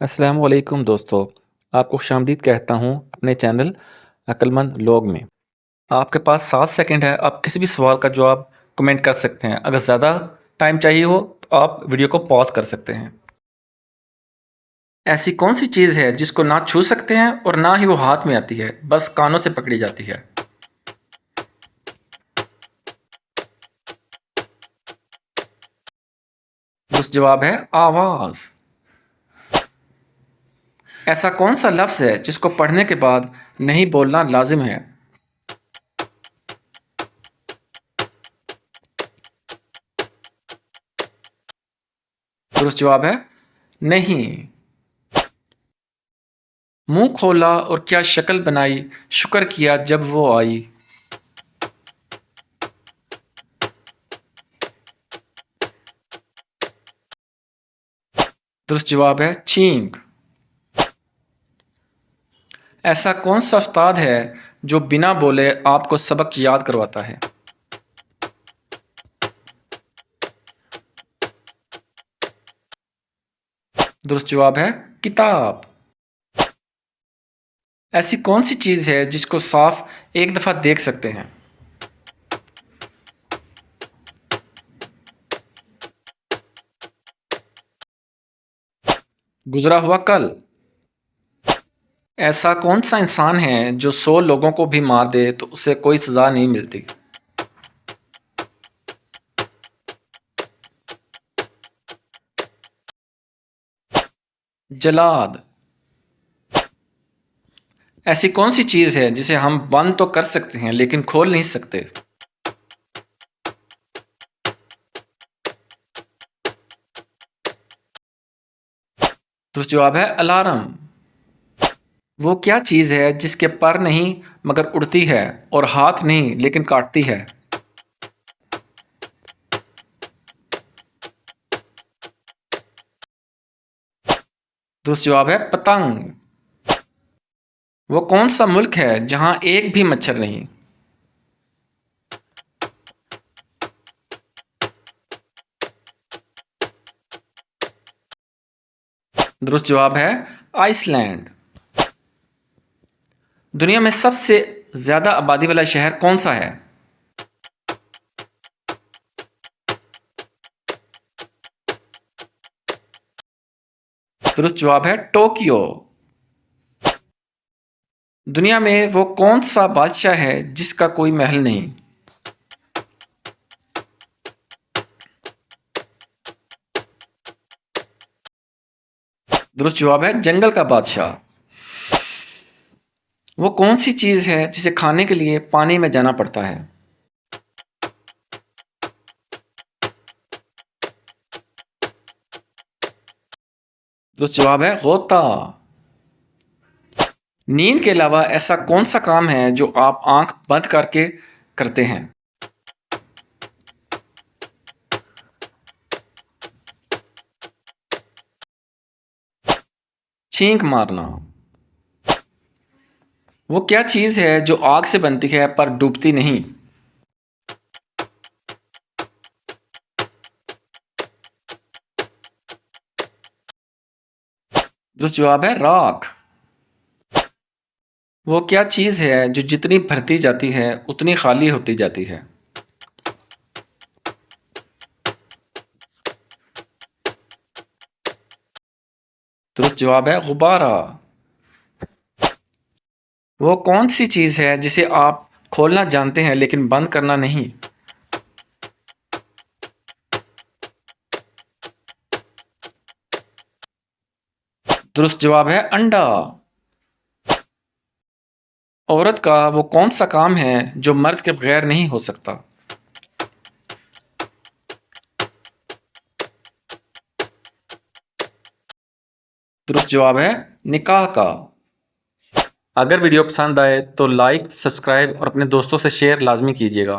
अस्सलाम वालेकुम दोस्तों, आपको खुशामदीद कहता हूँ अपने चैनल अक्लमंद लोग में। आपके पास 7 सेकंड है, आप किसी भी सवाल का जवाब कमेंट कर सकते हैं। अगर ज़्यादा टाइम चाहिए हो तो आप वीडियो को पॉज़ कर सकते हैं। ऐसी कौन-सी चीज़ है जिसको ना छू सकते हैं और ना ही वो हाथ में आती है, बस कानों से पकड़ी जाती है? दुरुस्त जवाब है आवाज़। ऐसा कौन-सा लफ्ज़ है जिसको पढ़ने के बाद नहीं बोलना लाज़िम है? दुरुस्त जवाब है नहीं। मुँह खोला और क्या शक्ल बनाई, शुक्र किया जब वो आई। दुरुस्त जवाब है छींक। ऐसा कौन सा उस्ताद है जो बिना बोले आपको सबक याद करवाता है? दुरुस्त जवाब है किताब। ऐसी कौन सी चीज़ है जिसको साफ एक दफ़ा देख सकते हैं? गुजरा हुआ कल। ऐसा कौन सा इंसान है जो 100 लोगों को भी मार दे तो उसे कोई सज़ा नहीं मिलती? जलाद। ऐसी कौन सी चीज़ है जिसे हम बंद तो कर सकते हैं लेकिन खोल नहीं सकते? दुरुस्त जवाब है अलार्म। वो क्या चीज़ है जिसके पर नहीं मगर उड़ती है और हाथ नहीं लेकिन काटती है? दुरुस्त जवाब है पतंग। वो कौन सा मुल्क है जहाँ एक भी मच्छर नहीं? दुरुस्त जवाब है आइसलैंड। दुनिया में सबसे ज़्यादा आबादी वाला शहर कौन सा है? दुरुस्त जवाब है टोक्यो। दुनिया में वो कौन सा बादशाह है जिसका कोई महल नहीं? दुरुस्त जवाब है जंगल का बादशाह। वो कौन सी चीज़ है जिसे खाने के लिए पानी में जाना पड़ता है? दुरुस्त जवाब है गोता। नींद के अलावा ऐसा कौन सा काम है जो आप आंख बंद करके करते हैं? छींक मारना। वो क्या चीज़ है जो आग से बनती है पर डूबती नहीं? दुरुस्त जवाब है राख। वो क्या चीज़ है जो जितनी भरती जाती है उतनी खाली होती जाती है? दुरुस्त जवाब है गुब्बारा। वो कौन सी चीज़ है जिसे आप खोलना जानते हैं लेकिन बंद करना नहीं? दुरुस्त जवाब है अंडा। औरत का वो कौन सा काम है जो मर्द के बगैर नहीं हो सकता? दुरुस्त जवाब है निकाह का। अगर वीडियो पसंद आए तो लाइक, सब्सक्राइब और अपने दोस्तों से शेयर लाजमी कीजिएगा।